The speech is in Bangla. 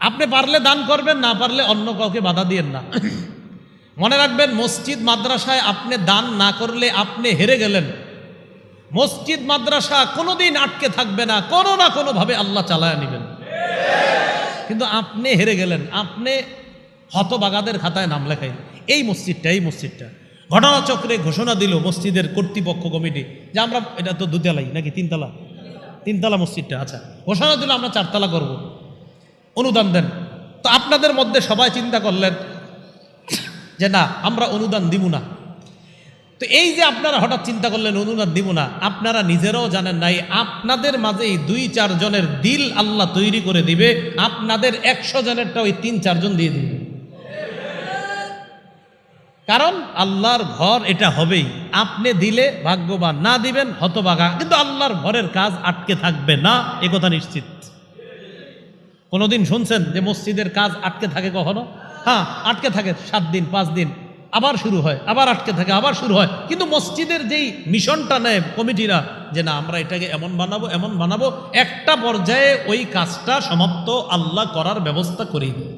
আপনি পারলে দান করবেন, না পারলে অন্য কাউকে বাধা দিয়েন না। মনে রাখবেন, মসজিদ মাদ্রাসায় আপনি দান না করলে আপনি হেরে গেলেন। মসজিদ মাদ্রাসা কোনোদিন আটকে থাকবে না, কোনো না কোনোভাবে আল্লাহ চালায় নেবেন। কিন্তু আপনি হেরে গেলেন, আপনি হতবাগাদের খাতায় নাম লেখাই। এই মসজিদটা ঘটনাচক্রে ঘোষণা দিল মসজিদের কর্তৃপক্ষ কমিটি যে আমরা, এটা তো দুতলাই নাকি তিনতলা মসজিদটা, আচ্ছা, ঘোষণা দিল আমরা 4 তলা করব, অনুদান দেন। তো আপনাদের মধ্যে সবাই চিন্তা করলেন যে না, আমরা অনুদান দিব না। তো এই যে আপনারা হঠাৎ চিন্তা করলেন অনুদান দিব না, আপনারা নিজেরাও জানেন নাই আপনাদের মাঝেই 2-4 জনের দিল আল্লাহ তৈরি করে দিবে, আপনাদের 100 জনেরটা ওই 3-4 জন দিয়ে দিবে। কারণ আল্লাহর ঘর এটা হবেই, আপনি দিলে ভাগ্যবান, না দিবেন হতভাগা, কিন্তু আল্লাহর ঘরের কাজ আটকে থাকবে না, একথা নিশ্চিত। কোনোদিন শুনছেন যে মসজিদের কাজ আটকে থাকে কখনো? হ্যাঁ, আটকে থাকে 7 দিন 5 দিন, আবার শুরু হয়, আবার আটকে থাকে, আবার শুরু হয়। কিন্তু মসজিদের যেই মিশনটা নেয় কমিটিরা যে না আমরা এটাকে এমন বানাবো, একটা পর্যায়ে ওই কাজটা সমাপ্ত আল্লাহ করার ব্যবস্থা করেই দেয়।